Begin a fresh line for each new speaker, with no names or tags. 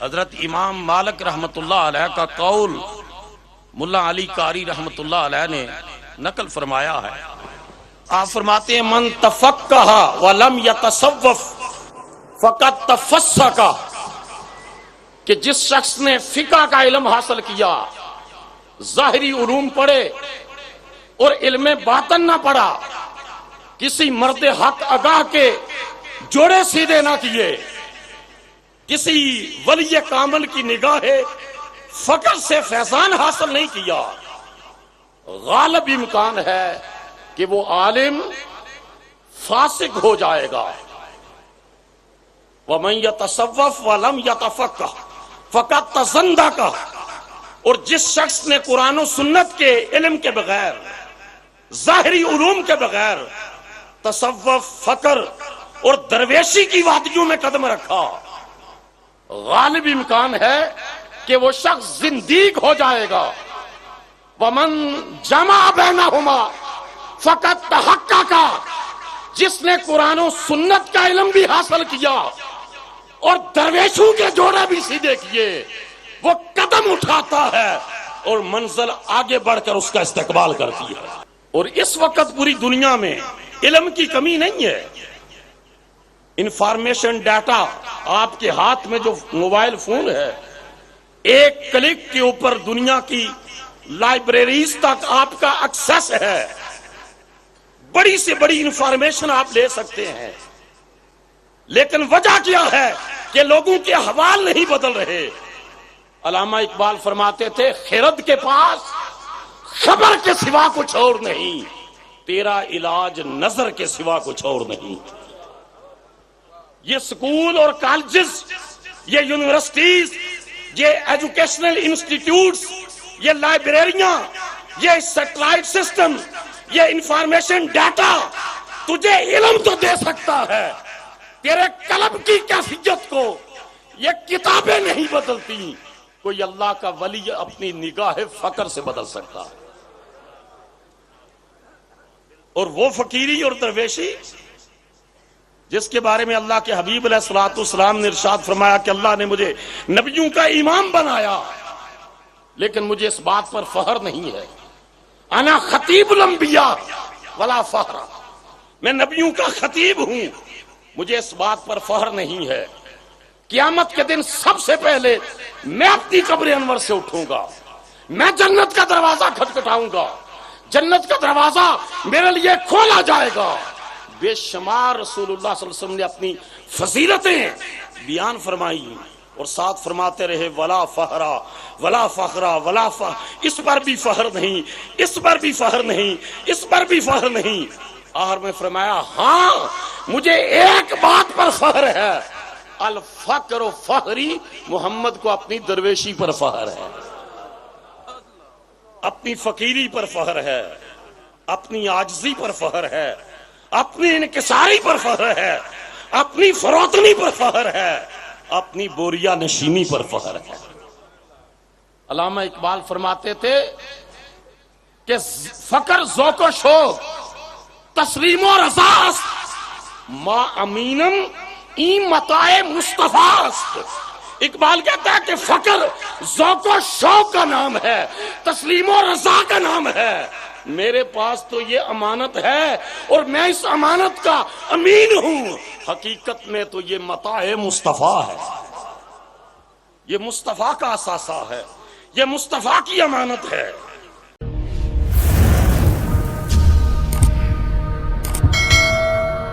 حضرت امام مالک رحمت اللہ علیہ کا قول ملا علی قاری رحمت اللہ علیہ نے نقل فرمایا ہے. آپ فرماتے ہیں من تفقہ ولم یتصوف فقد تفسق، کہ جس شخص نے فقہ کا علم حاصل کیا، ظاہری علوم پڑھے اور علم باطن نہ پڑھا، کسی مرد حق آگاہ کے جوڑے سیدھے نہ کیے، کسی ولی کامل کی نگاہ فقر سے فیضان حاصل نہیں کیا، غالب امکان ہے کہ وہ عالم فاسق ہو جائے گا. وَمَن يَتَصَوَّفْ وَلَمْ يَتَفَقَّهْ فَقَدْ تَزَنَّدَقَ، اور جس شخص نے قرآن و سنت کے علم کے بغیر، ظاہری علوم کے بغیر تصوف، فقر اور درویشی کی وادیوں میں قدم رکھا، غالب امکان ہے کہ وہ شخص زندیق ہو جائے گا. وَمَن جَمَعَ بَيْنَهُمَا فَقَدْ تَحَقَّقَ، جس نے قرآن و سنت کا علم بھی حاصل کیا اور درویشوں کے جوڑے بھی سیدھے کیے، وہ قدم اٹھاتا ہے اور منزل آگے بڑھ کر اس کا استقبال کرتی ہے. اور اس وقت پوری دنیا میں علم کی کمی نہیں ہے. انفارمیشن ڈیٹا آپ کے ہاتھ میں جو موبائل فون ہے، ایک کلک کے اوپر دنیا کی لائبریریز تک آپ کا ایکسس ہے، بڑی سے بڑی انفارمیشن آپ لے سکتے ہیں. لیکن وجہ کیا ہے کہ لوگوں کے احوال نہیں بدل رہے. علامہ اقبال فرماتے تھے خرد کے پاس خبر کے سوا کچھ اور نہیں، تیرا علاج نظر کے سوا کچھ اور نہیں. یہ سکول اور کالجز، یہ یونیورسٹیز، یہ ایجوکیشنل انسٹیٹیوٹس، یہ لائبریریاں، یہ سیٹلائٹ سسٹم، یہ انفارمیشن ڈیٹا تجھے علم تو دے سکتا ہے، تیرے قلب کی کیفیت کو یہ کتابیں نہیں بدلتی. کوئی اللہ کا ولی اپنی نگاہ فقر سے بدل سکتا ہے. اور وہ فقیری اور درویشی جس کے بارے میں اللہ کے حبیب علیہ الصلوۃ والسلام نے ارشاد فرمایا کہ اللہ نے مجھے نبیوں کا امام بنایا، لیکن مجھے اس بات پر فخر نہیں ہے. انا خطیب الانبیاء ولا فخر، میں نبیوں کا خطیب ہوں، مجھے اس بات پر فخر نہیں ہے. قیامت کے دن سب سے پہلے میں اپنی قبر انور سے اٹھوں گا، میں جنت کا دروازہ کھٹکھٹاؤں گا، جنت کا دروازہ میرے لیے کھولا جائے گا. بے شمار رسول اللہ صلی اللہ علیہ وسلم نے اپنی فضیلتیں بیان فرمائی اور ساتھ فرماتے رہے ولا فخرا ولا فخرا ولا فخر، اس پر بھی فخر نہیں، اس پر بھی فخر نہیں، اس پر بھی فخر نہیں. آخر میں فرمایا ہاں مجھے ایک بات پر فخر ہے، الفقر و فخری، محمد کو اپنی درویشی پر فخر ہے، اپنی فقیری پر فخر ہے، اپنی عاجزی پر فخر ہے، اپنی انکساری پر فخر ہے، اپنی فروتنی پر فخر ہے، اپنی بوریا نشینی پر فخر ہے. علامہ اقبال فرماتے تھے کہ فقر ذوق و شوق، تسلیم و رضاست، ما امینم این متاع مصطفیٰ. اقبال کہتا ہے کہ فقر ذوق و شوق کا نام ہے، تسلیم و رضا کا نام ہے. میرے پاس تو یہ امانت ہے اور میں اس امانت کا امین ہوں. حقیقت میں تو یہ متاع مصطفیٰ ہے، یہ مصطفیٰ کا اثاثہ ہے، یہ مصطفیٰ کی امانت ہے.